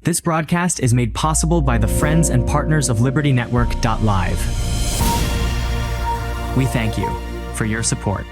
This broadcast is made possible by the friends and partners of LibertyNetwork.live. We thank you for your support.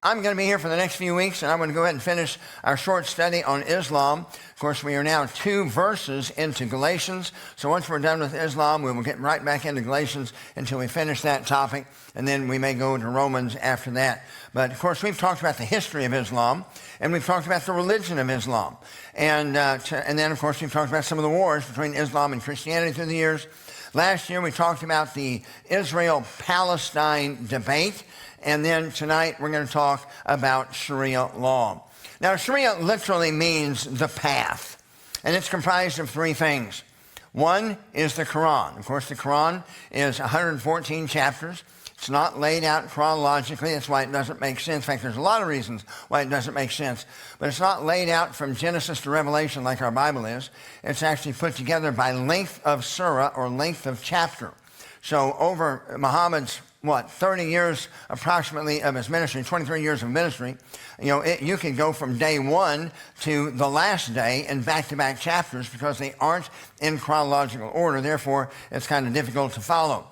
I'm going to be here for the next few weeks, and I'm going to go ahead and finish our short study on Islam. Of course, we are now 2 verses into Galatians, so once we're done with Islam, we will get right back into Galatians until we finish that topic, and then we may go to Romans after that. But, of course, we've talked about the history of Islam, and we've talked about the religion of Islam. And then, of course, we've talked about some of the wars between Islam and Christianity through the years. Last year, we talked about the Israel-Palestine debate. And then tonight, we're going to talk about Sharia law. Now, Sharia literally means the path. And it's comprised of 3 things. One is the Quran. Of course, the Quran is 114 chapters. It's not laid out chronologically. That's why it doesn't make sense. In fact, there's a lot of reasons why it doesn't make sense. But it's not laid out from Genesis to Revelation like our Bible is. It's actually put together by length of surah or length of chapter. So over Muhammad's 30 years approximately of his ministry, 23 years of ministry, you can go from day 1 to the last day in back-to-back chapters because they aren't in chronological order. Therefore, it's kind of difficult to follow.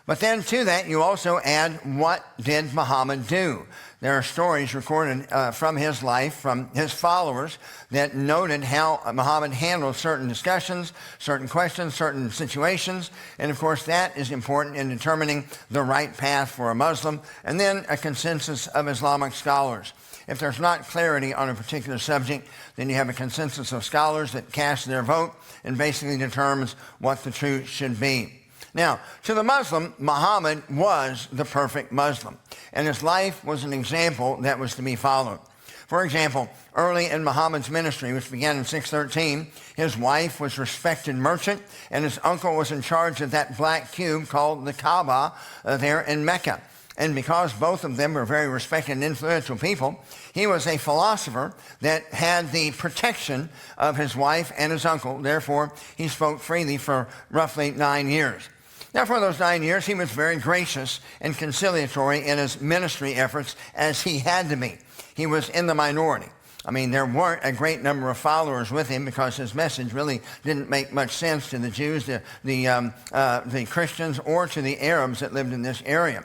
But then to that, you also add, what did Muhammad do? There are stories recorded from his life, from his followers, that noted how Muhammad handled certain discussions, certain questions, certain situations. And of course, that is important in determining the right path for a Muslim. And then a consensus of Islamic scholars. If there's not clarity on a particular subject, then you have a consensus of scholars that cast their vote and basically determines what the truth should be. Now, to the Muslim, Muhammad was the perfect Muslim, and his life was an example that was to be followed. For example, early in Muhammad's ministry, which began in 613, his wife was a respected merchant, and his uncle was in charge of that black cube called the Kaaba there in Mecca. And because both of them were very respected and influential people, he was a philosopher that had the protection of his wife and his uncle. Therefore, he spoke freely for roughly 9 years. Now, for those 9 years, he was very gracious and conciliatory in his ministry efforts, as he had to be. He was in the minority. I mean, there weren't a great number of followers with him because his message really didn't make much sense to the Jews, the Christians, or to the Arabs that lived in this area.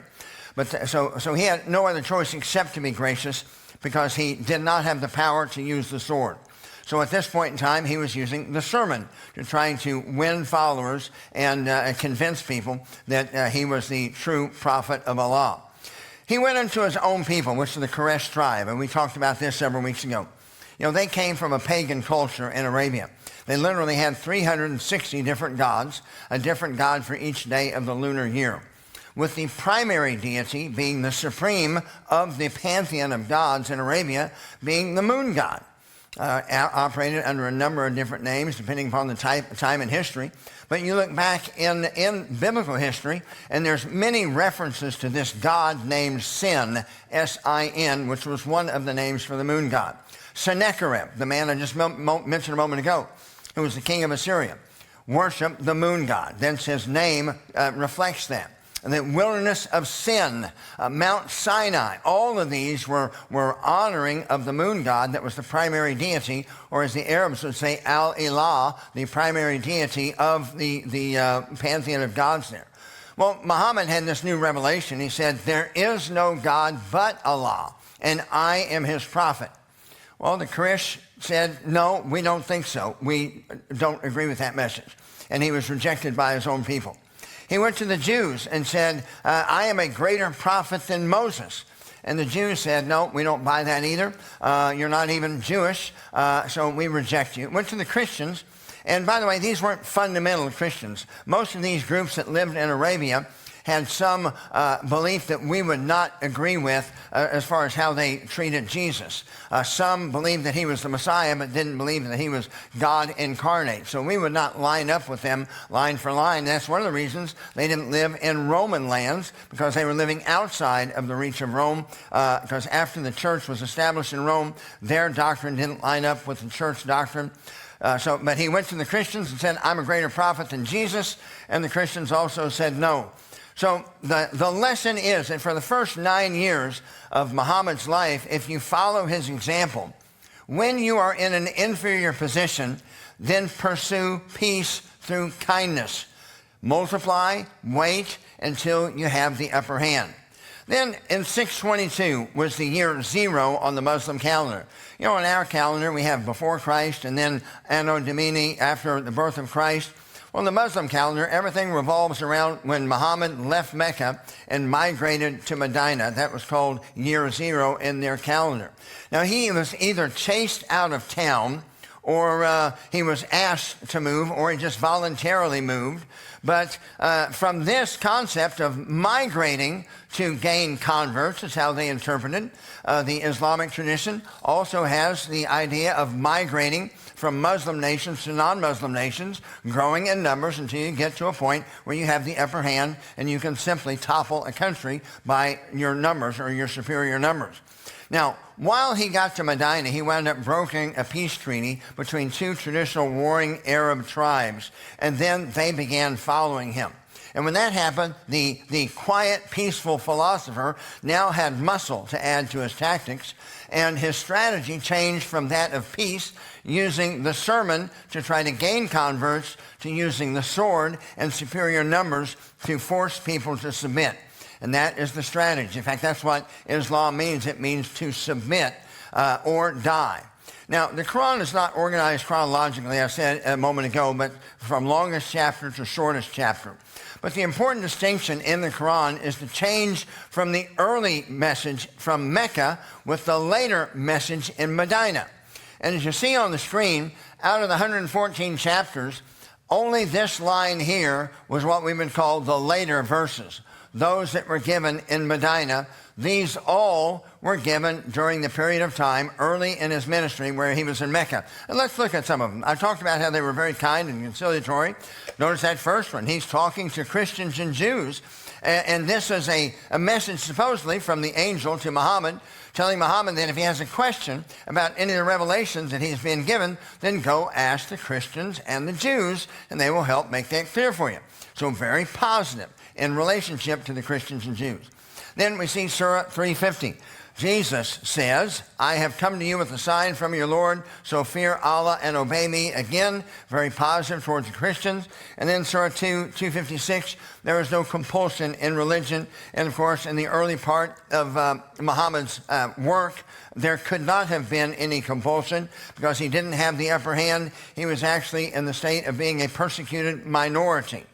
But so he had no other choice except to be gracious because he did not have the power to use the sword. So at this point in time, he was using the sermon to try to win followers and convince people that he was the true prophet of Allah. He went into his own people, which is the Quraysh tribe, and we talked about this several weeks ago. They came from a pagan culture in Arabia. They literally had 360 different gods, a different god for each day of the lunar year, with the primary deity being the supreme of the pantheon of gods in Arabia, being the moon god. Operated under a number of different names depending upon the time and history. But you look back in biblical history, and there's many references to this god named Sin, S-I-N, which was one of the names for the moon god. Sennacherib, the man I just mentioned a moment ago, who was the king of Assyria, worshiped the moon god. Thence his name reflects that. The wilderness of Sin, Mount Sinai, all of these were honoring of the moon god that was the primary deity, or as the Arabs would say, Al-Ilah, the primary deity of the pantheon of gods there. Well, Muhammad had this new revelation. He said, there is no God but Allah, and I am his prophet. Well, the Quraysh said, no, we don't think so. We don't agree with that message. And he was rejected by his own people. He went to the Jews and said, I am a greater prophet than Moses. And the Jews said, no, we don't buy that either. You're not even Jewish, so we reject you. Went to the Christians, and by the way, these weren't fundamental Christians. Most of these groups that lived in Arabia had some belief that we would not agree with as far as how they treated Jesus. Some believed that he was the Messiah, but didn't believe that he was God incarnate. So we would not line up with them line for line. That's one of the reasons they didn't live in Roman lands, because they were living outside of the reach of Rome, because after the church was established in Rome, their doctrine didn't line up with the church doctrine. But he went to the Christians and said, I'm a greater prophet than Jesus, and the Christians also said no. So the lesson is that for the first 9 years of Muhammad's life, if you follow his example, when you are in an inferior position, then pursue peace through kindness. Multiply, wait until you have the upper hand. Then in 622 was the year 0 on the Muslim calendar. You know, on our calendar we have before Christ and then Anno Domini, after the birth of Christ. On the Muslim calendar, everything revolves around when Muhammad left Mecca and migrated to Medina. That was called year 0 in their calendar. Now, he was either chased out of town, or he was asked to move, or he just voluntarily moved. But from this concept of migrating to gain converts, is how they interpreted the Islamic tradition, also has the idea of migrating from Muslim nations to non-Muslim nations, growing in numbers until you get to a point where you have the upper hand and you can simply topple a country by your numbers or your superior numbers. Now, while he got to Medina, he wound up brokering a peace treaty between two traditional warring Arab tribes, and then they began following him. And when that happened, the quiet, peaceful philosopher now had muscle to add to his tactics, and his strategy changed from that of peace, using the sermon to try to gain converts, to using the sword and superior numbers to force people to submit. And that is the strategy. In fact, that's what Islam means. It means to submit or die. Now, the Quran is not organized chronologically, I said a moment ago, but from longest chapter to shortest chapter. But the important distinction in the Quran is the change from the early message from Mecca with the later message in Medina. And as you see on the screen, out of the 114 chapters, only this line here was what we've been called the later verses. Those that were given in Medina, these all were given during the period of time early in his ministry where he was in Mecca. And let's look at some of them. I talked about how they were very kind and conciliatory. Notice that first one. He's talking to Christians and Jews. And this is a message supposedly from the angel to Muhammad, telling Muhammad that if he has a question about any of the revelations that he's been given, then go ask the Christians and the Jews, and they will help make that clear for you. So very positive in relationship to the Christians and Jews. Then we see Surah 350. Jesus says, I have come to you with a sign from your Lord, so fear Allah and obey me. Again, very positive towards the Christians. And then Surah 256, there is no compulsion in religion. And of course, in the early part of Muhammad's work, there could not have been any compulsion because he didn't have the upper hand. He was actually in the state of being a persecuted minority.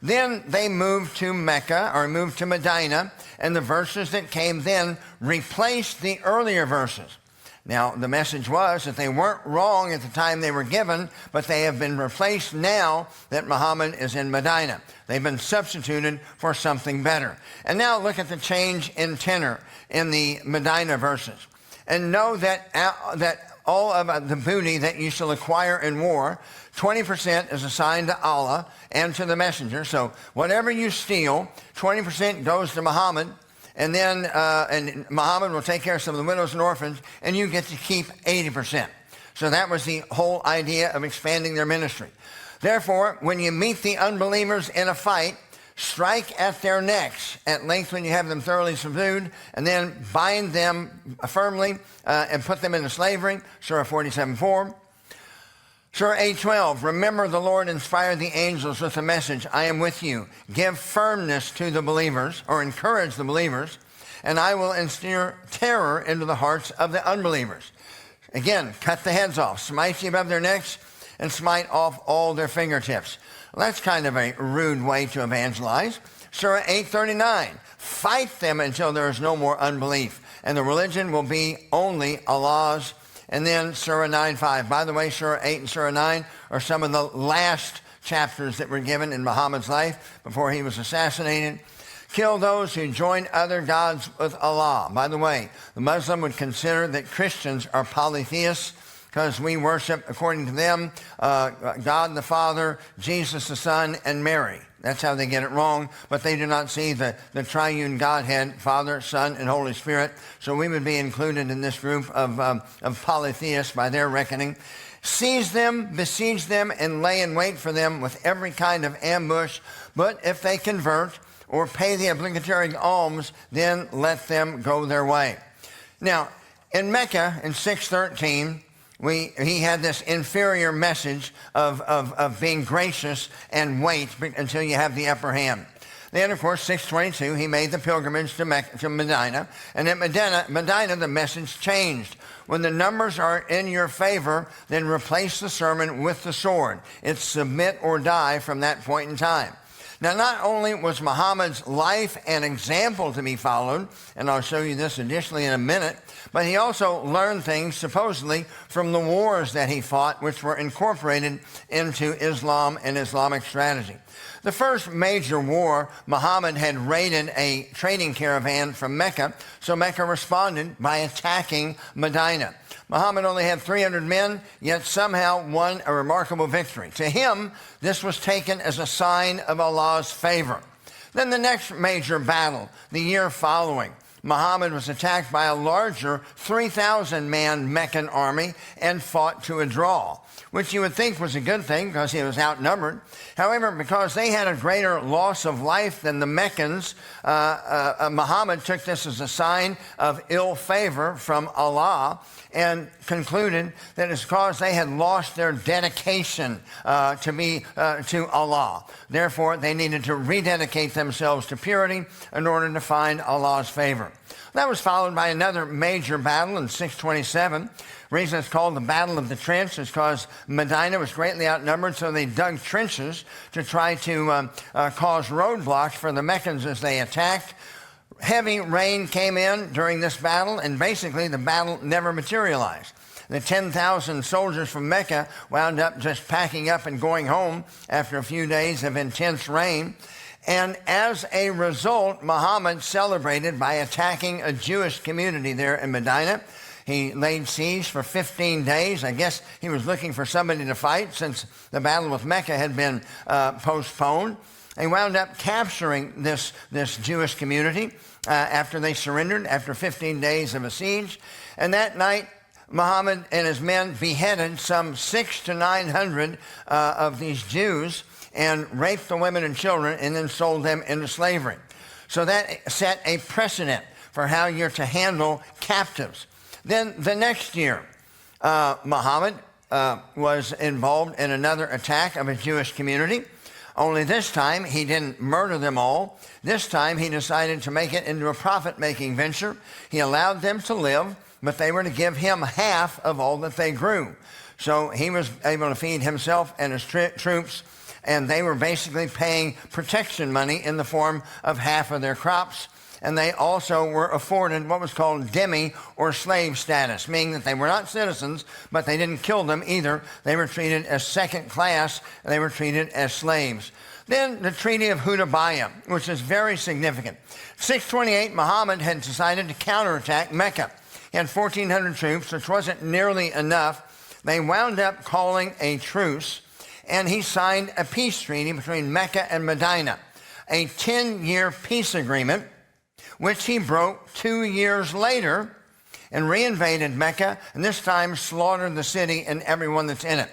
Then they moved to Mecca, or moved to Medina, and the verses that came then replaced the earlier verses. Now, the message was that they weren't wrong at the time they were given, but they have been replaced now that Muhammad is in Medina. They've been substituted for something better. And now look at the change in tenor in the Medina verses. And know that all of the booty that you shall acquire in war, 20% is assigned to Allah and to the messenger. So whatever you steal, 20% goes to Muhammad, and then and Muhammad will take care of some of the widows and orphans, and you get to keep 80%. So that was the whole idea of expanding their ministry. Therefore, when you meet the unbelievers in a fight, strike at their necks at length when you have them thoroughly subdued, and then bind them firmly and put them into slavery. Surah 47:4. Surah 8:12, remember the Lord inspired the angels with a message, I am with you. Give firmness to the believers, or encourage the believers, and I will instill terror into the hearts of the unbelievers. Again, cut the heads off, smite you above their necks, and smite off all their fingertips. Well, that's kind of a rude way to evangelize. Surah 8:39, fight them until there is no more unbelief, and the religion will be only Allah's. And then Surah 9:5. By the way, Surah 8 and Surah 9 are some of the last chapters that were given in Muhammad's life before he was assassinated. Kill those who join other gods with Allah. By the way, the Muslim would consider that Christians are polytheists because we worship, according to them, God the Father, Jesus the Son, and Mary. That's how they get it wrong, but they do not see the triune Godhead, Father, Son, and Holy Spirit. So we would be included in this group of polytheists by their reckoning. Seize them, besiege them, and lay in wait for them with every kind of ambush. But if they convert or pay the obligatory alms, then let them go their way. Now, in Mecca, in 613, He had this inferior message of being gracious and wait until you have the upper hand. Then, of course, 622, he made the pilgrimage to Medina. And at Medina, the message changed. When the numbers are in your favor, then replace the sermon with the sword. It's submit or die from that point in time. Now, not only was Muhammad's life an example to be followed, and I'll show you this additionally in a minute, but he also learned things supposedly from the wars that he fought, which were incorporated into Islam and Islamic strategy. The first major war, Muhammad had raided a trading caravan from Mecca, so Mecca responded by attacking Medina. Muhammad only had 300 men, yet somehow won a remarkable victory. To him, this was taken as a sign of Allah's favor. Then the next major battle, the year following, Muhammad was attacked by a larger 3,000-man Meccan army and fought to a draw, which you would think was a good thing because he was outnumbered. However, because they had a greater loss of life than the Meccans, Muhammad took this as a sign of ill favor from Allah and concluded that it's because they had lost their dedication to Allah. Therefore, they needed to rededicate themselves to purity in order to find Allah's favor. That was followed by another major battle in 627. The reason it's called the Battle of the Trench is because Medina was greatly outnumbered, so they dug trenches to try to cause roadblocks for the Meccans as they attacked. Heavy rain came in during this battle, and basically the battle never materialized. The 10,000 soldiers from Mecca wound up just packing up and going home after a few days of intense rain. And as a result, Muhammad celebrated by attacking a Jewish community there in Medina. He laid siege for 15 days. I guess he was looking for somebody to fight since the battle with Mecca had been postponed. He wound up capturing this Jewish community after they surrendered, after 15 days of a siege. And that night, Muhammad and his men beheaded some 600 to 900 of these Jews and raped the women and children and then sold them into slavery. So that set a precedent for how you're to handle captives. Then the next year, Muhammad was involved in another attack of a Jewish community. Only this time, he didn't murder them all. This time, he decided to make it into a profit-making venture. He allowed them to live, but they were to give him half of all that they grew. So he was able to feed himself and his troops, and they were basically paying protection money in the form of half of their crops. And they also were afforded what was called dhimmi, or slave status, meaning that they were not citizens, but they didn't kill them either. They were treated as second class. They were treated as slaves. Then the Treaty of Hudaybiyah, which is very significant. 628, Muhammad had decided to counterattack Mecca. He had 1,400 troops, which wasn't nearly enough. They wound up calling a truce, and he signed a peace treaty between Mecca and Medina, a 10-year peace agreement, which he broke 2 years later and reinvaded Mecca, and this time slaughtered the city and everyone that's in it.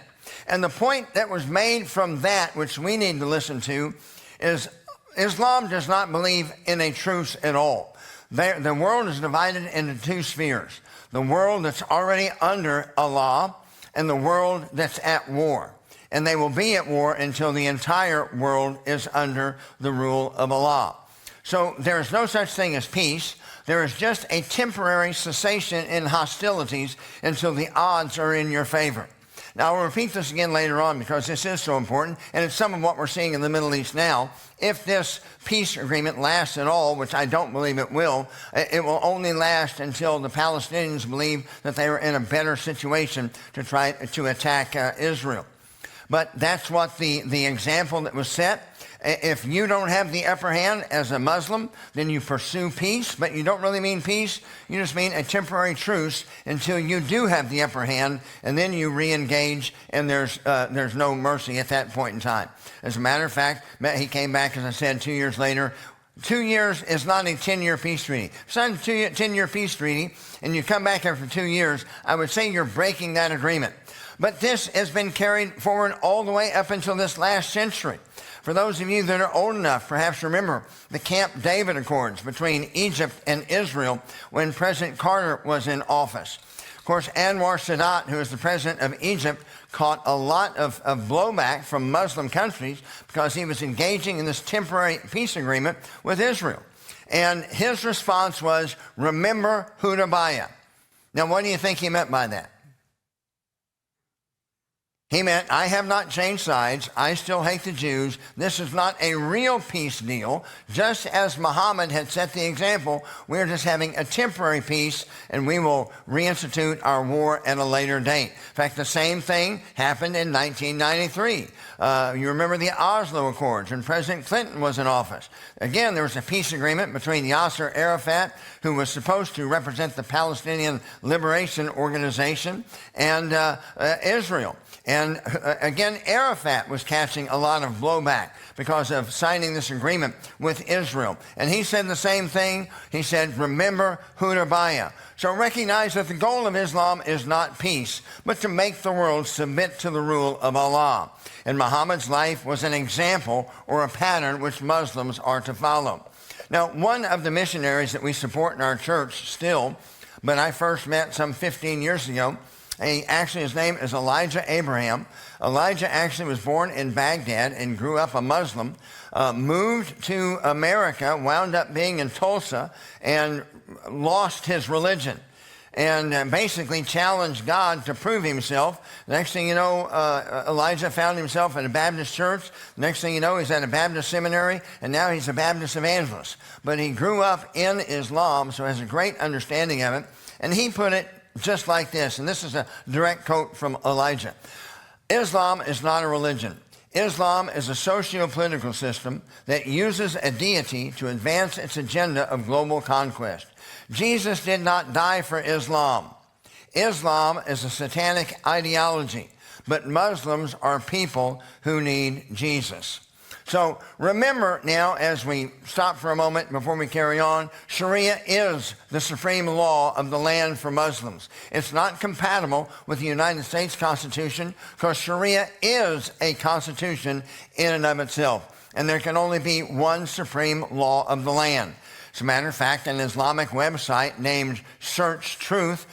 And the point that was made from that, which we need to listen to, is Islam does not believe in a truce at all. The world is divided into two spheres: the world that's already under Allah and the world that's at war. And they will be at war until the entire world is under the rule of Allah. So there is no such thing as peace. There is just a temporary cessation in hostilities until the odds are in your favor. Now, I'll repeat this again later on because this is so important, and it's some of what we're seeing in the Middle East now. If this peace agreement lasts at all, which I don't believe it will only last until the Palestinians believe that they are in a better situation to try to attack Israel. But that's what the example that was set. If you don't have the upper hand as a Muslim, then you pursue peace, but you don't really mean peace. You just mean a temporary truce until you do have the upper hand, and then you re-engage, and there's no mercy at that point in time. As a matter of fact, he came back, as I said, 2 years later. 2 years is not a 10-year peace treaty. Sign a 10-year peace treaty, and you come back after 2 years, I would say you're breaking that agreement. But this has been carried forward all the way up until this last century. For those of you that are old enough, perhaps remember the Camp David Accords between Egypt and Israel when President Carter was in office. Of course, Anwar Sadat, who is the president of Egypt, caught a lot of blowback from Muslim countries because he was engaging in this temporary peace agreement with Israel. And his response was, remember Hudaybiyah. Now, what do you think he meant by that? He meant, I have not changed sides. I still hate the Jews. This is not a real peace deal. Just as Muhammad had set the example, we're just having a temporary peace, and we will reinstitute our war at a later date. In fact, the same thing happened in 1993. You remember the Oslo Accords when President Clinton was in office. Again, there was a peace agreement between Yasser Arafat, who was supposed to represent the Palestinian Liberation Organization, and Israel. And again, Arafat was catching a lot of blowback because of signing this agreement with Israel. And he said the same thing. He said, remember Hudaybiyah. So recognize that the goal of Islam is not peace, but to make the world submit to the rule of Allah. And Muhammad's life was an example or a pattern which Muslims are to follow. Now, one of the missionaries that we support in our church still, but I first met some 15 years ago, actually, his name is Elijah Abraham. Elijah actually was born in Baghdad and grew up a Muslim, moved to America, wound up being in Tulsa, and lost his religion. And basically challenged God to prove himself. Next thing you know, Elijah found himself in a Baptist church. Next thing you know, he's at a Baptist seminary, and now he's a Baptist evangelist. But he grew up in Islam, so has a great understanding of it. And he put it just like this, and this is a direct quote from Elijah. Islam is not a religion. Islam is a socio-political system that uses a deity to advance its agenda of global conquest. Jesus did not die for Islam. Islam is a satanic ideology, but Muslims are people who need Jesus. So remember now, as we stop for a moment before we carry on, Sharia is the supreme law of the land for Muslims. It's not compatible with the United States Constitution because Sharia is a constitution in and of itself. And there can only be one supreme law of the land. As a matter of fact, an Islamic website named Search Truth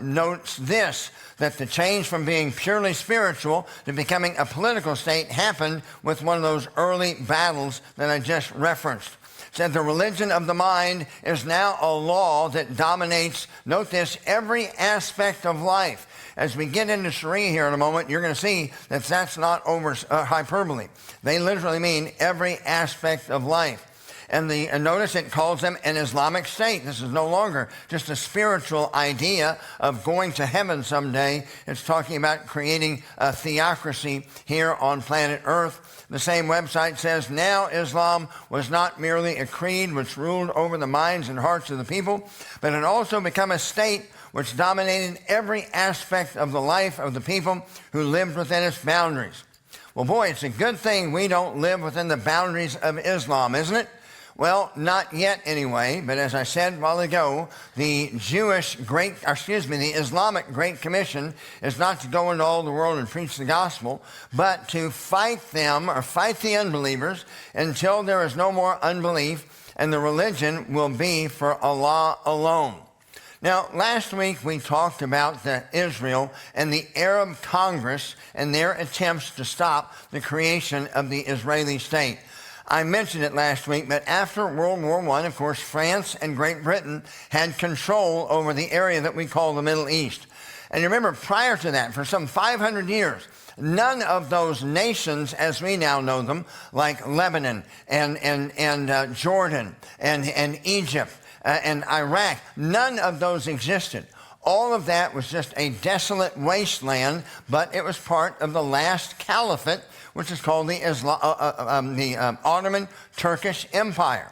notes this, that the change from being purely spiritual to becoming a political state happened with one of those early battles that I just referenced. It said the religion of the mind is now a law that dominates, note this, every aspect of life. As we get into Sharia here in a moment, you're going to see that that's not hyperbole. They literally mean every aspect of life. And notice it calls them an Islamic state. This is no longer just a spiritual idea of going to heaven someday. It's talking about creating a theocracy here on planet Earth. The same website says, now Islam was not merely a creed which ruled over the minds and hearts of the people, but it also became a state which dominated every aspect of the life of the people who lived within its boundaries. Well, boy, it's a good thing we don't live within the boundaries of Islam, isn't it? Well, not yet anyway, but as I said a while ago, the Islamic Great Commission is not to go into all the world and preach the gospel, but to fight them or fight the unbelievers until there is no more unbelief and the religion will be for Allah alone. Now, last week we talked about Israel and the Arab Congress and their attempts to stop the creation of the Israeli state. I mentioned it last week, but after World War I, of course, France and Great Britain had control over the area that we call the Middle East. And you remember, prior to that, for some 500 years, none of those nations, as we now know them, like Lebanon and Jordan and Egypt and Iraq, none of those existed. All of that was just a desolate wasteland, but it was part of the last caliphate, which is called the Ottoman Turkish Empire.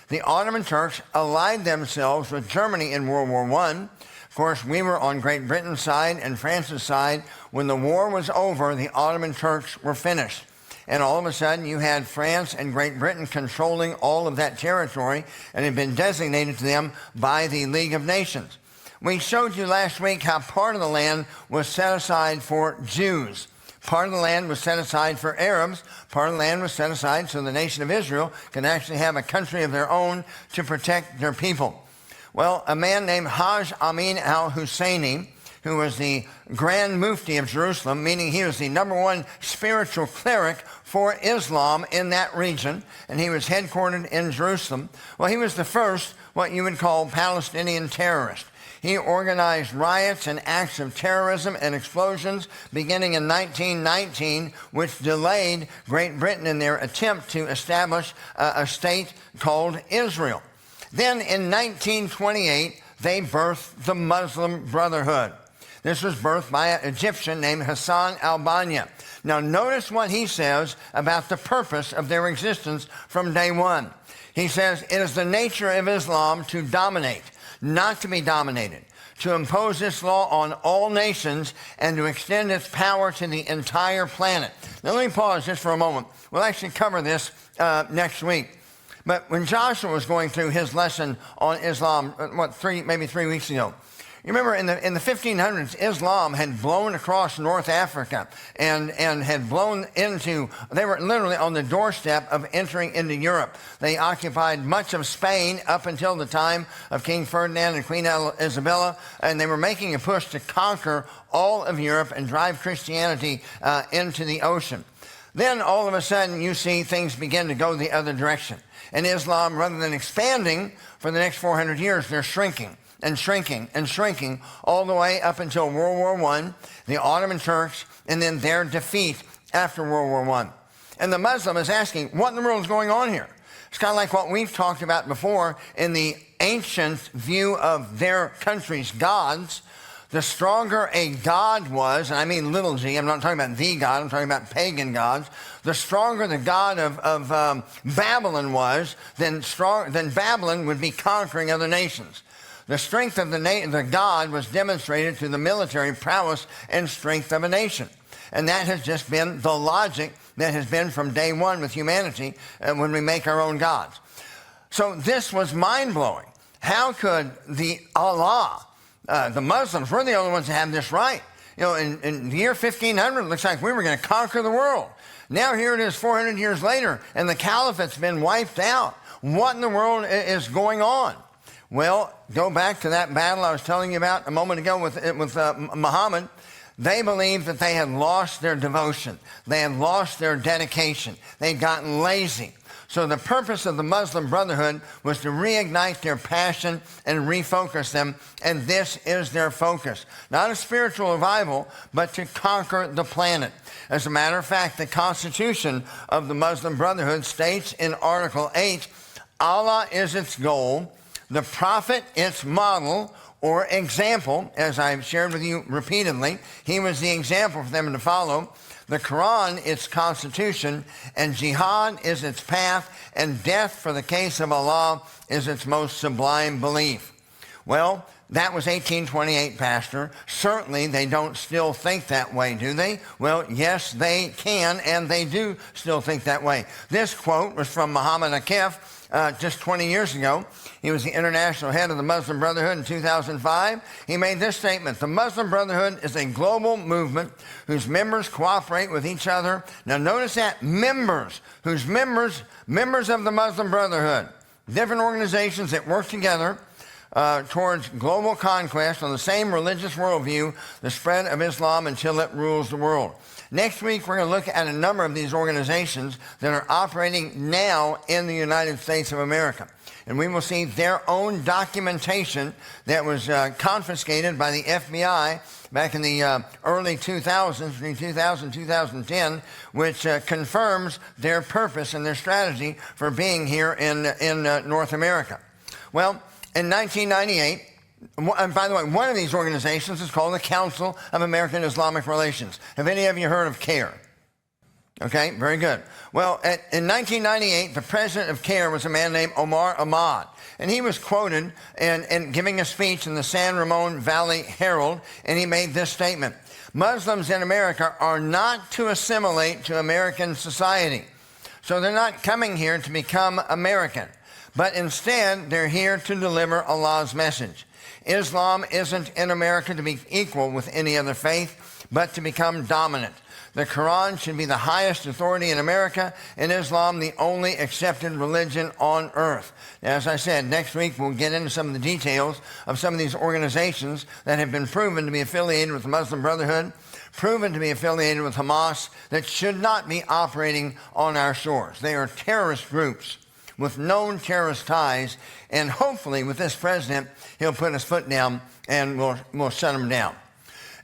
The Ottoman Turks allied themselves with Germany in World War I. Of course, we were on Great Britain's side and France's side. When the war was over, the Ottoman Turks were finished. And all of a sudden, you had France and Great Britain controlling all of that territory, and it had been designated to them by the League of Nations. We showed you last week how part of the land was set aside for Jews. Part of the land was set aside for Arabs. Part of the land was set aside so the nation of Israel can actually have a country of their own to protect their people. Well, a man named Haj Amin al-Husseini who was the Grand Mufti of Jerusalem, meaning he was the number one spiritual cleric for Islam in that region, and he was headquartered in Jerusalem. Well, he was the first, what you would call, Palestinian terrorist. He organized riots and acts of terrorism and explosions beginning in 1919, which delayed Great Britain in their attempt to establish a state called Israel. Then in 1928, they birthed the Muslim Brotherhood. This was birthed by an Egyptian named Hassan al-Banna. Now notice what he says about the purpose of their existence from day one. He says, it is the nature of Islam to dominate, not to be dominated, to impose this law on all nations and to extend its power to the entire planet. Now let me pause just for a moment. We'll actually cover this next week. But when Joshua was going through his lesson on Islam, maybe 3 weeks ago, you remember in the 1500s, Islam had blown across North Africa and had blown into, they were literally on the doorstep of entering into Europe. They occupied much of Spain up until the time of King Ferdinand and Queen Isabella, and they were making a push to conquer all of Europe and drive Christianity into the ocean. Then all of a sudden you see things begin to go the other direction. And Islam, rather than expanding for the next 400 years, they're shrinking and shrinking and shrinking all the way up until World War I, the Ottoman Turks, and then their defeat after World War I. And the Muslim is asking, what in the world is going on here? It's kind of like what we've talked about before in the ancient view of their country's gods. The stronger a god was, and I mean little g, I'm not talking about the God, I'm talking about pagan gods. The stronger the god of Babylon was, then Babylon would be conquering other nations. The strength of the god was demonstrated through the military prowess and strength of a nation. And that has just been the logic that has been from day one with humanity when we make our own gods. So this was mind-blowing. How could the Muslims, we're the only ones that have this right. You know, in the year 1500, it looks like we were going to conquer the world. Now here it is 400 years later, and the caliphate's been wiped out. What in the world is going on? Well, go back to that battle I was telling you about a moment ago with Muhammad. They believed that they had lost their devotion. They had lost their dedication. They'd gotten lazy. So the purpose of the Muslim Brotherhood was to reignite their passion and refocus them, and this is their focus. Not a spiritual revival, but to conquer the planet. As a matter of fact, the Constitution of the Muslim Brotherhood states in Article 8, Allah is its goal, the Prophet its model or example, as I've shared with you repeatedly. He was the example for them to follow. The Quran, its constitution, and jihad is its path, and death for the case of Allah is its most sublime belief. Well, that was 1828, Pastor. Certainly they don't still think that way, do they? Well, yes, they can, and they do still think that way. This quote was from Muhammad Akif, just 20 years ago. He was the international head of the Muslim Brotherhood in 2005. He made this statement: the Muslim Brotherhood is a global movement whose members cooperate with each other. Now notice that, members of the Muslim Brotherhood, different organizations that work together towards global conquest on the same religious worldview, the spread of Islam until it rules the world. Next week, we're going to look at a number of these organizations that are operating now in the United States of America. And we will see their own documentation that was confiscated by the FBI back in the early 2000s, between 2000 and 2010, which confirms their purpose and their strategy for being here in North America. Well, in 1998, and by the way, one of these organizations is called the Council of American Islamic Relations. Have any of you heard of CAIR? Okay, very good. Well, in 1998, the president of CAIR was a man named Omar Ahmad. And he was quoted in giving a speech in the San Ramon Valley Herald, and he made this statement: Muslims in America are not to assimilate to American society. So they're not coming here to become American, but instead they're here to deliver Allah's message. Islam isn't in America to be equal with any other faith, but to become dominant. The Quran should be the highest authority in America, and Islam the only accepted religion on earth. Now, as I said, next week we'll get into some of the details of some of these organizations that have been proven to be affiliated with the Muslim Brotherhood, proven to be affiliated with Hamas, that should not be operating on our shores. They are terrorist groups with known terrorist ties, and hopefully with this president, he'll put his foot down and we'll shut them down.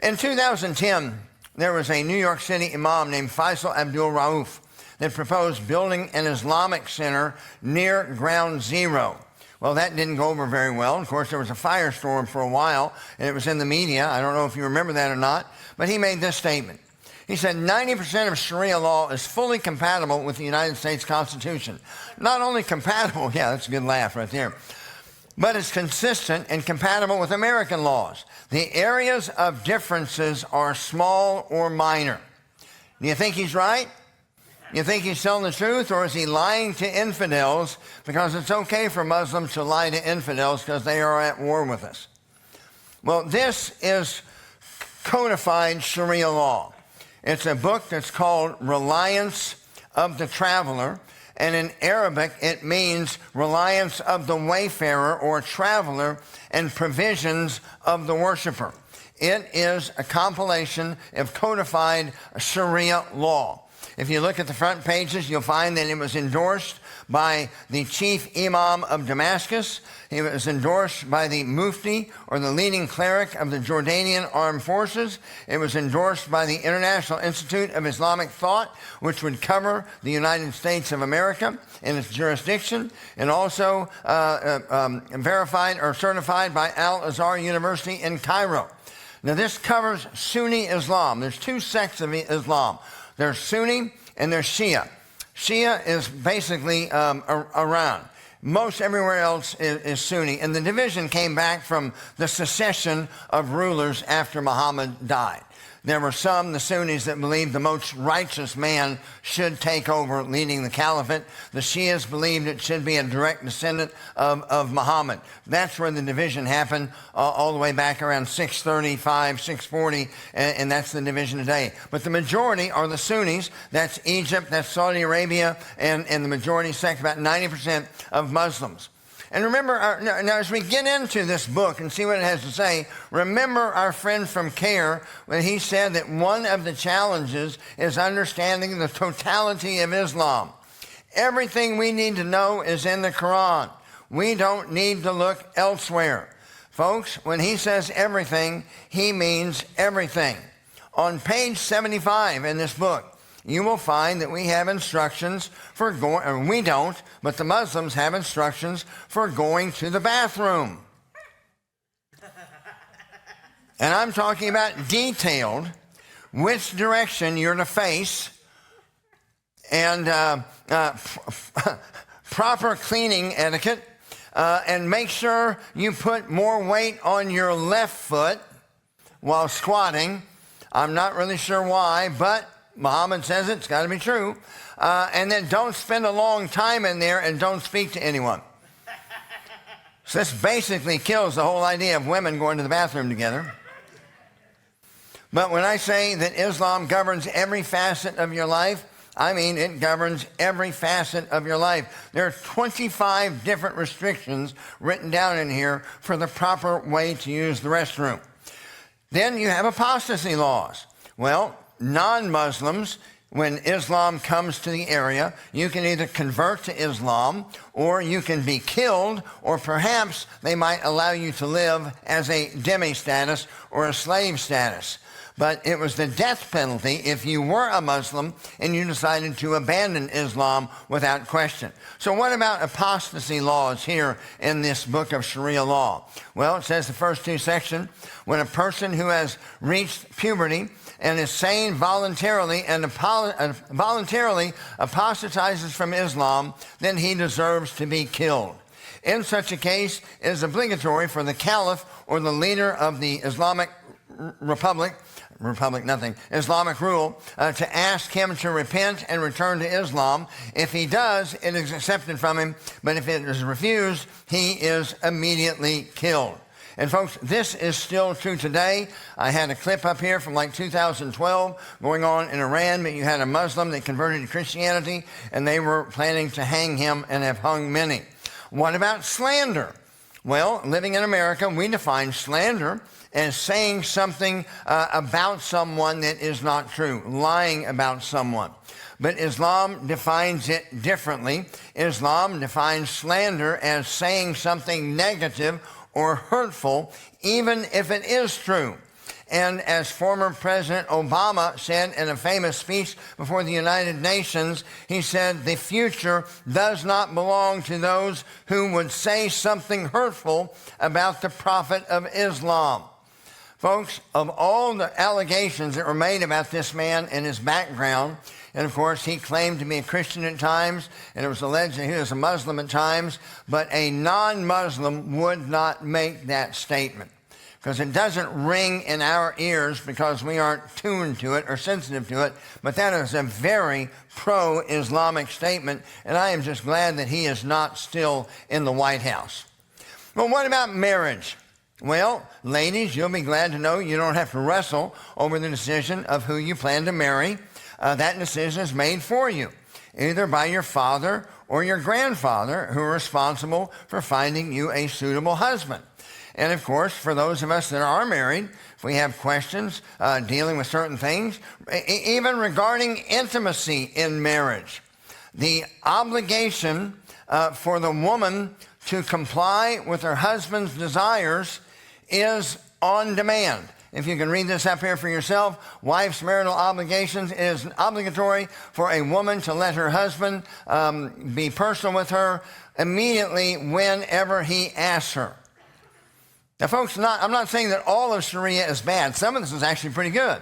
In 2010, there was a New York City imam named Faisal Abdul Rauf that proposed building an Islamic center near Ground Zero. Well, that didn't go over very well. Of course, there was a firestorm for a while, and it was in the media. I don't know if you remember that or not, but he made this statement. He said 90% of Sharia law is fully compatible with the United States Constitution. Not only compatible, yeah, that's a good laugh right there, but it's consistent and compatible with American laws. The areas of differences are small or minor. Do you think he's right? You think he's telling the truth, or is he lying to infidels because it's okay for Muslims to lie to infidels because they are at war with us? Well, this is codified Sharia law. It's a book that's called Reliance of the Traveler, and in Arabic it means reliance of the wayfarer or traveler and provisions of the worshiper. It is a compilation of codified Sharia law. If you look at the front pages, you'll find that it was endorsed by the chief imam of Damascus. It was endorsed by the mufti, or the leading cleric of the Jordanian Armed Forces. It was endorsed by the International Institute of Islamic Thought, which would cover the United States of America in its jurisdiction, and also verified or certified by Al-Azhar University in Cairo. Now, this covers Sunni Islam. There's two sects of Islam. There's Sunni and there's Shia. Shia is basically Iran. Most everywhere else is Sunni. And the division came back from the succession of rulers after Muhammad died. There were some, the Sunnis, that believed the most righteous man should take over leading the caliphate. The Shias believed it should be a direct descendant of Muhammad. That's where the division happened all the way back around 635, 640, and that's the division today. But the majority are the Sunnis. That's Egypt, that's Saudi Arabia, and the majority sect, about 90% of Muslims. And remember, now as we get into this book and see what it has to say, remember our friend from CARE when he said that one of the challenges is understanding the totality of Islam. Everything we need to know is in the Quran. We don't need to look elsewhere. Folks, when he says everything, he means everything. On page 75 in this book, you will find that we have instructions for going, or we don't, but the Muslims have instructions for going to the bathroom. And I'm talking about detailed, which direction you're to face, and proper cleaning etiquette, and make sure you put more weight on your left foot while squatting. I'm not really sure why, but Muhammad says it's got to be true. And then don't spend a long time in there and don't speak to anyone. So this basically kills the whole idea of women going to the bathroom together. But when I say that Islam governs every facet of your life, I mean it governs every facet of your life. There are 25 different restrictions written down in here for the proper way to use the restroom. Then you have apostasy laws. Well, non-Muslims, when Islam comes to the area, you can either convert to Islam, or you can be killed, or perhaps they might allow you to live as a dhimmi status or a slave status. But it was the death penalty if you were a Muslim and you decided to abandon Islam without question. So what about apostasy laws here in this book of Sharia law? Well, it says the first two sections, when a person who has reached puberty and is sane voluntarily and voluntarily apostatizes from Islam, then he deserves to be killed. In such a case, it is obligatory for the caliph or the leader of the Islamic Islamic rule, to ask him to repent and return to Islam. If he does, it is accepted from him, but if it is refused, he is immediately killed. And folks, this is still true today. I had a clip up here from like 2012 going on in Iran, but you had a Muslim that converted to Christianity, and they were planning to hang him and have hung many. What about slander? Well, living in America, we define slander as saying something about someone that is not true, lying about someone. But Islam defines it differently. Islam defines slander as saying something negative or hurtful, even if it is true. And as former President Obama said in a famous speech before the United Nations, he said, the future does not belong to those who would say something hurtful about the Prophet of Islam. Folks, of all the allegations that were made about this man and his background, and of course he claimed to be a Christian at times, and it was alleged that he was a Muslim at times, but a non-Muslim would not make that statement because it doesn't ring in our ears because we aren't tuned to it or sensitive to it, but that is a very pro-Islamic statement, and I am just glad that he is not still in the White House. Well, what about marriage? Well, ladies, you'll be glad to know you don't have to wrestle over the decision of who you plan to marry. That decision is made for you, either by your father or your grandfather, who are responsible for finding you a suitable husband. And of course, for those of us that are married, if we have questions dealing with certain things, even regarding intimacy in marriage, the obligation for the woman to comply with her husband's desires is on demand. If you can read this up here for yourself, wife's marital obligations is obligatory for a woman to let her husband be personal with her immediately whenever he asks her. Now, folks, I'm not saying that all of Sharia is bad. Some of this is actually pretty good.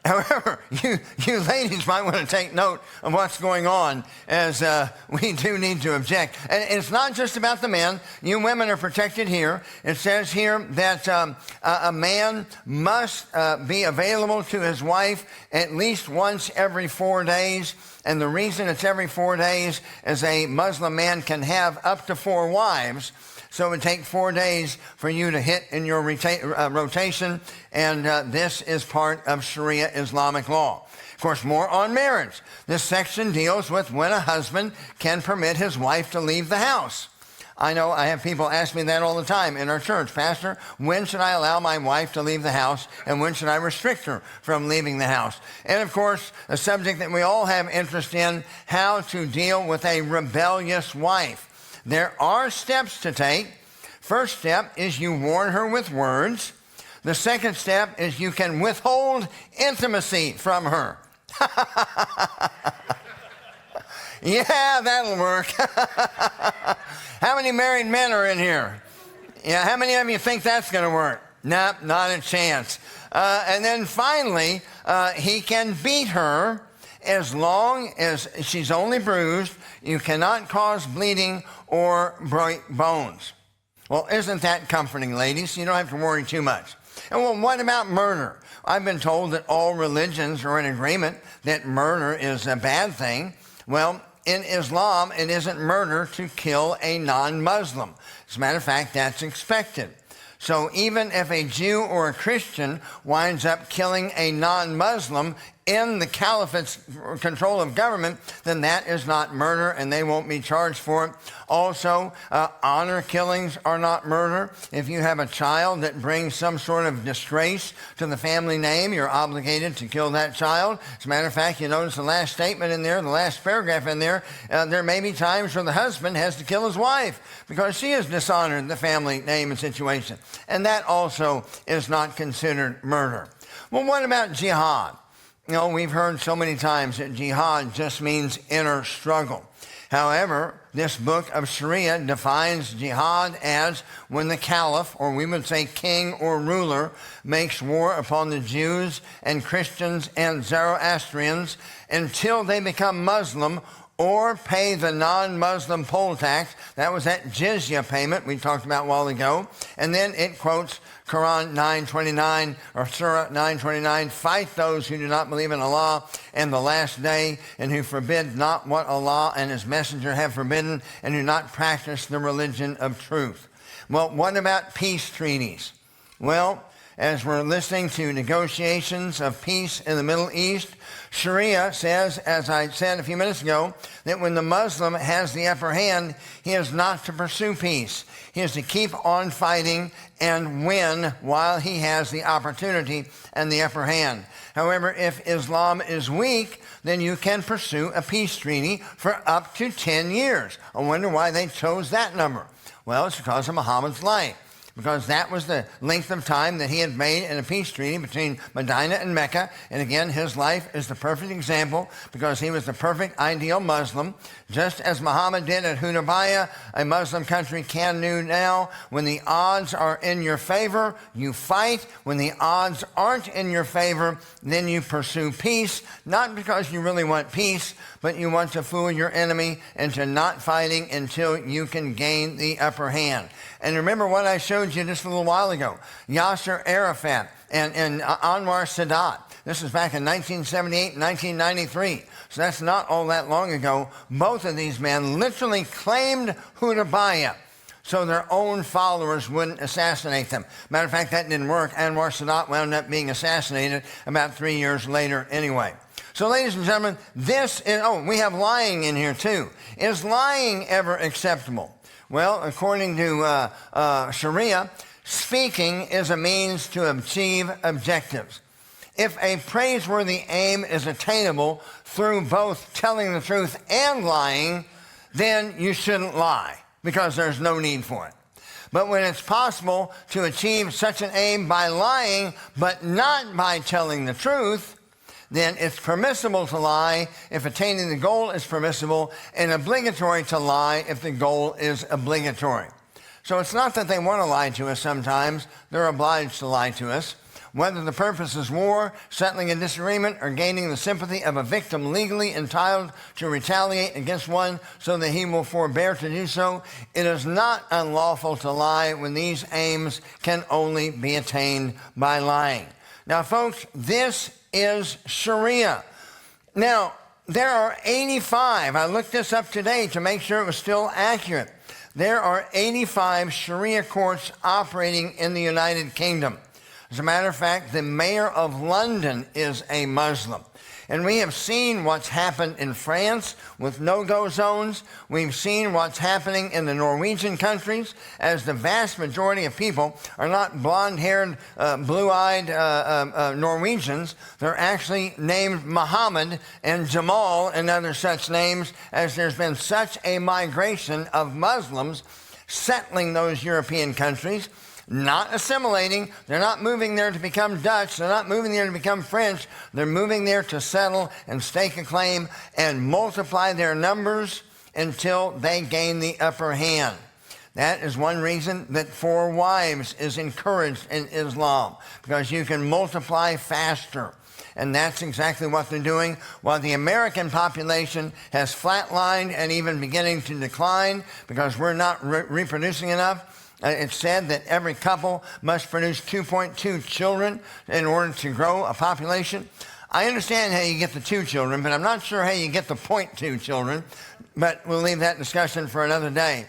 However, you ladies might want to take note of what's going on, as we do need to object. And it's not just about the men. You women are protected here. It says here that a man must be available to his wife at least once every 4 days. And the reason it's every 4 days is a Muslim man can have up to 4 wives. So it would take 4 days for you to hit in your rotation, and this is part of Sharia Islamic law. Of course, more on marriage. This section deals with when a husband can permit his wife to leave the house. I know I have people ask me that all the time in our church. Pastor, when should I allow my wife to leave the house, and when should I restrict her from leaving the house? And of course, a subject that we all have interest in, how to deal with a rebellious wife. There are steps to take. First step is you warn her with words. The second step is you can withhold intimacy from her. Yeah, that'll work. How many married men are in here? Yeah, how many of you think that's going to work? Nope, not a chance. And then finally, he can beat her as long as she's only bruised. You cannot cause bleeding or break bones. Well, isn't that comforting, ladies? You don't have to worry too much. And well, what about murder? I've been told that all religions are in agreement that murder is a bad thing. Well, in Islam, it isn't murder to kill a non-Muslim. As a matter of fact, that's expected. So even if a Jew or a Christian winds up killing a non-Muslim in the caliphate's control of government, then that is not murder and they won't be charged for it. Also, honor killings are not murder. If you have a child that brings some sort of disgrace to the family name, you're obligated to kill that child. As a matter of fact, you notice the last statement in there, the last paragraph in there, there may be times where the husband has to kill his wife because she has dishonored the family name and situation. And that also is not considered murder. Well, what about jihad? You know, we've heard so many times that jihad just means inner struggle. However, this book of Sharia defines jihad as when the caliph, or we would say king or ruler, makes war upon the Jews and Christians and Zoroastrians until they become Muslim or pay the non-Muslim poll tax. That was that jizya payment we talked about a while ago. And then it quotes Quran 9:29 or Surah 9:29, fight those who do not believe in Allah and the last day, and who forbid not what Allah and his messenger have forbidden, and do not practice the religion of truth. Well, what about peace treaties? Well, as we're listening to negotiations of peace in the Middle East, Sharia says, as I said a few minutes ago, that when the Muslim has the upper hand, he is not to pursue peace. He is to keep on fighting and win while he has the opportunity and the upper hand. However, if Islam is weak, then you can pursue a peace treaty for up to 10 years. I wonder why they chose that number. Well, it's because of Muhammad's life, because that was the length of time that he had made in a peace treaty between Medina and Mecca. And again, his life is the perfect example because he was the perfect ideal Muslim. Just as Muhammad did at Hudaybiyah, a Muslim country can do now. When the odds are in your favor, you fight. When the odds aren't in your favor, then you pursue peace, not because you really want peace, but you want to fool your enemy into not fighting until you can gain the upper hand. And remember what I showed you just a little while ago. Yasser Arafat and Anwar Sadat. This is back in 1978 and 1993. So that's not all that long ago. Both of these men literally claimed Hudaybiyah so their own followers wouldn't assassinate them. Matter of fact, that didn't work. Anwar Sadat wound up being assassinated about 3 years later anyway. So ladies and gentlemen, this is, we have lying in here too. Is lying ever acceptable? Well, according to Sharia, speaking is a means to achieve objectives. If a praiseworthy aim is attainable through both telling the truth and lying, then you shouldn't lie because there's no need for it. But when it's possible to achieve such an aim by lying, but not by telling the truth, then it's permissible to lie if attaining the goal is permissible, and obligatory to lie if the goal is obligatory. So it's not that they want to lie to us sometimes, they're obliged to lie to us. Whether the purpose is war, settling a disagreement, or gaining the sympathy of a victim legally entitled to retaliate against one so that he will forbear to do so, it is not unlawful to lie when these aims can only be attained by lying. Now, folks, this is Sharia. Now, there are 85, I looked this up today to make sure it was still accurate. There are 85 Sharia courts operating in the United Kingdom. As a matter of fact, the mayor of London is a Muslim. And we have seen what's happened in France with no-go zones. We've seen what's happening in the Norwegian countries, as the vast majority of people are not blonde-haired, blue-eyed Norwegians. They're actually named Muhammad and Jamal and other such names, as there's been such a migration of Muslims settling those European countries, not assimilating. They're not moving there to become Dutch. They're not moving there to become French. They're moving there to settle and stake a claim and multiply their numbers until they gain the upper hand. That is one reason that 4 wives is encouraged in Islam, because you can multiply faster. And that's exactly what they're doing. While the American population has flatlined and even beginning to decline because we're not reproducing enough, it's said that every couple must produce 2.2 children in order to grow a population. I understand how you get the 2 children, but I'm not sure how you get the 0.2 children. But we'll leave that discussion for another day.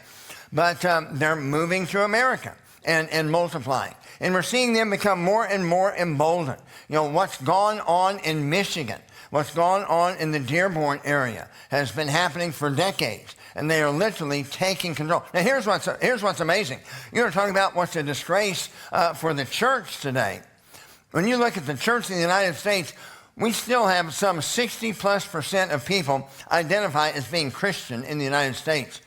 But they're moving to America and multiplying. And we're seeing them become more and more emboldened. You know, what's gone on in Michigan, what's gone on in the Dearborn area has been happening for decades. And they are literally taking control. Now, here's what's amazing. You're talking about what's a disgrace for the church today. When you look at the church in the United States, we still have some 60+% of people identify as being Christian in the United States.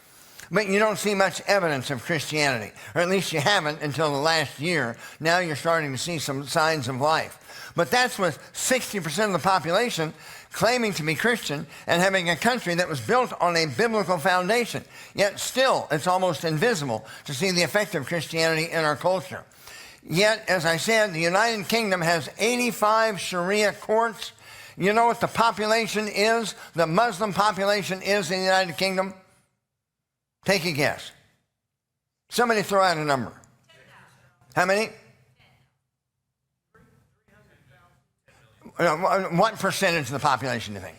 But you don't see much evidence of Christianity, or at least you haven't until the last year. Now you're starting to see some signs of life. But that's with 60% of the population claiming to be Christian and having a country that was built on a biblical foundation. Yet still, it's almost invisible to see the effect of Christianity in our culture. Yet, as I said, the United Kingdom has 85 Sharia courts. You know what the population is, the Muslim population is in the United Kingdom? Take a guess. Somebody throw out a number. How many? What percentage of the population do you think?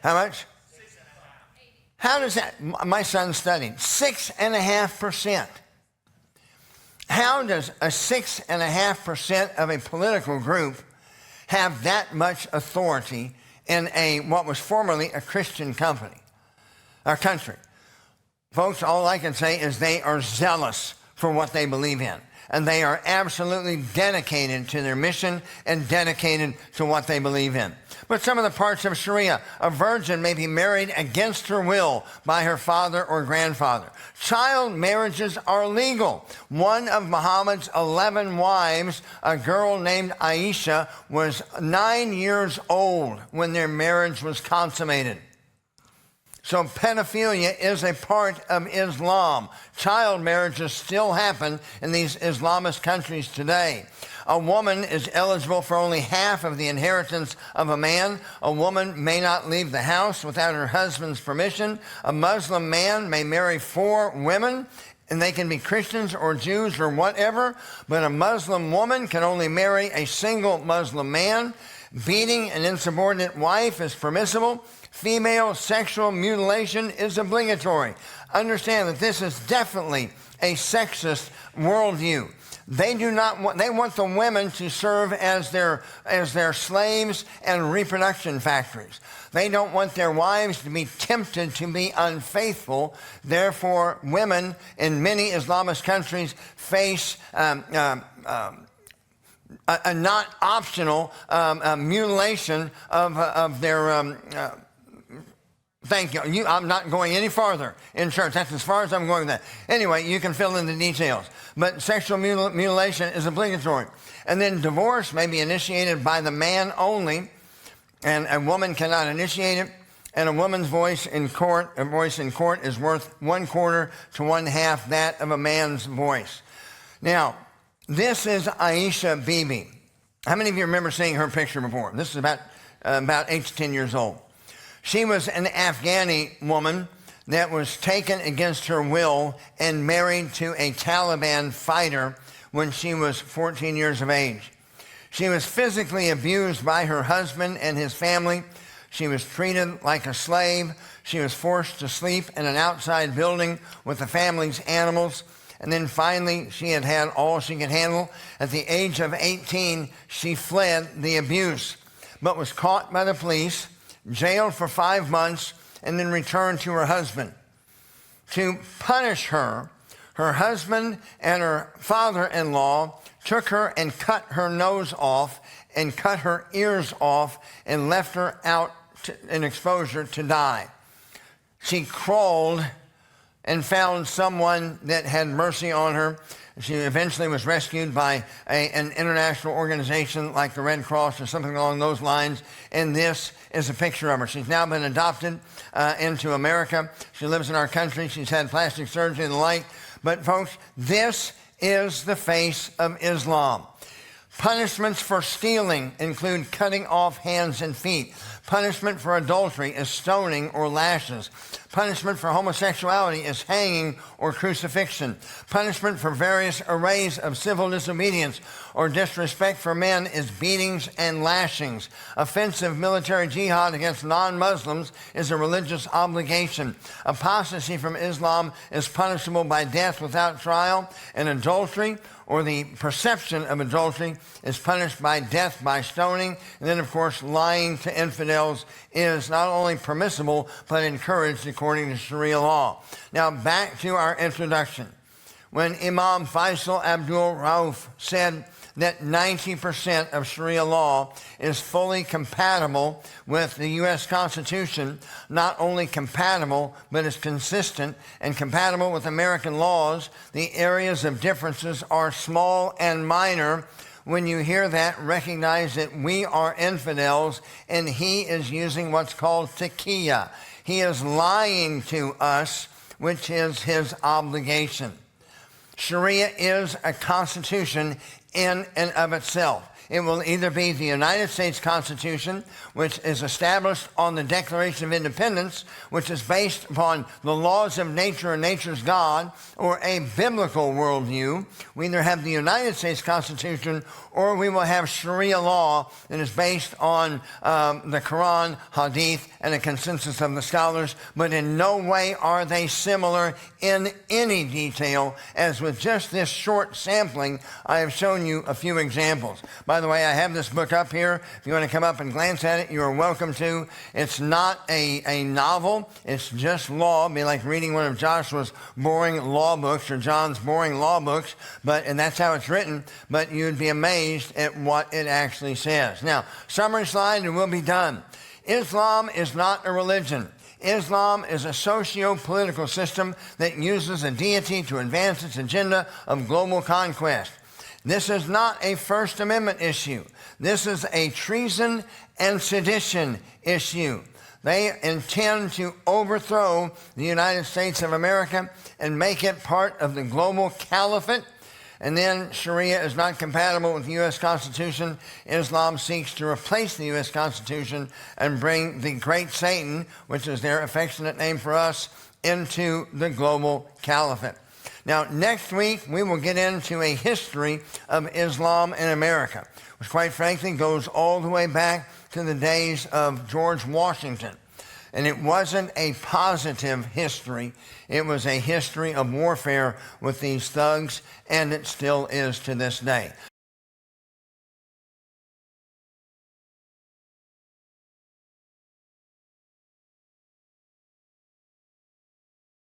How much? How does that? My son studied 6.5%. How does a 6.5% of a political group have that much authority in what was formerly a Christian country? Folks, all I can say is they are zealous for what they believe in. And they are absolutely dedicated to their mission and dedicated to what they believe in. But some of the parts of Sharia, a virgin may be married against her will by her father or grandfather. Child marriages are legal. One of Muhammad's 11 wives, a girl named Aisha, was 9 years old when their marriage was consummated. So pedophilia is a part of Islam. Child marriages still happen in these Islamist countries today. A woman is eligible for only half of the inheritance of a man. A woman may not leave the house without her husband's permission. A Muslim man may marry 4 women, and they can be Christians or Jews or whatever, but a Muslim woman can only marry a single Muslim man. Beating an insubordinate wife is permissible. Female sexual mutilation is obligatory. Understand that this is definitely a sexist worldview. They want the women to serve as their slaves and reproduction factories. They don't want their wives to be tempted to be unfaithful. Therefore, women in many Islamist countries face a not optional mutilation of their thank you. I'm not going any farther in church. That's as far as I'm going with that. Anyway, you can fill in the details. But sexual mutilation is obligatory. And then divorce may be initiated by the man only, and a woman cannot initiate it. And a woman's voice in court is worth 1/4 to 1/2 that of a man's voice. Now, this is Aisha Bibi. How many of you remember seeing her picture before? This is about 8 to 10 years old. She was an Afghani woman that was taken against her will and married to a Taliban fighter when she was 14 years of age. She was physically abused by her husband and his family. She was treated like a slave. She was forced to sleep in an outside building with the family's animals. And then finally, she had had all she could handle. At the age of 18, she fled the abuse, but was caught by the police, jailed for 5 months, and then returned to her husband. To punish her, her husband and her father-in-law took her and cut her nose off and cut her ears off and left her out in exposure to die. She crawled and found someone that had mercy on her. She eventually was rescued by an international organization like the Red Cross or something along those lines, and this is a picture of her. She's now been adopted into America. She lives in our country. She's had plastic surgery and the like. But folks, this is the face of Islam. Punishments for stealing include cutting off hands and feet. Punishment for adultery is stoning or lashes. Punishment for homosexuality is hanging or crucifixion. Punishment for various arrays of civil disobedience or disrespect for men is beatings and lashings. Offensive military jihad against non-Muslims is a religious obligation. Apostasy from Islam is punishable by death without trial, and adultery or the perception of adultery is punished by death by stoning. And then, of course, lying to infidels is not only permissible, but encouraged according to Sharia law. Now, back to our introduction. When Imam Faisal Abdul Rauf said that 90% of Sharia law is fully compatible with the U.S. Constitution, not only compatible, but is consistent and compatible with American laws. The areas of differences are small and minor. When you hear that, recognize that we are infidels, and he is using what's called taqiyya. He is lying to us, which is his obligation. Sharia is a constitution in and of itself. It will either be the United States Constitution, which is established on the Declaration of Independence, which is based upon the laws of nature and nature's God, or a biblical worldview. We either have the United States Constitution or we will have Sharia law that is based on the Quran, Hadith, and a consensus of the scholars, but in no way are they similar in any detail. As with just this short sampling, I have shown you a few examples. By the way, I have this book up here. If you want to come up and glance at it, you are welcome to. It's not a novel. It's just law. It'd be like reading one of Joshua's boring law books or John's boring law books, and that's how it's written, but you'd be amazed at what it actually says. Now, summary slide and we'll be done. Islam is not a religion. Islam is a socio-political system that uses a deity to advance its agenda of global conquest. This is not a First Amendment issue. This is a treason and sedition issue. They intend to overthrow the United States of America and make it part of the global caliphate. And then Sharia is not compatible with the U.S. Constitution. Islam seeks to replace the U.S. Constitution and bring the great Satan, which is their affectionate name for us, into the global caliphate. Now, next week, we will get into a history of Islam in America, which quite frankly goes all the way back to the days of George Washington. And it wasn't a positive history. It was a history of warfare with these thugs, and it still is to this day.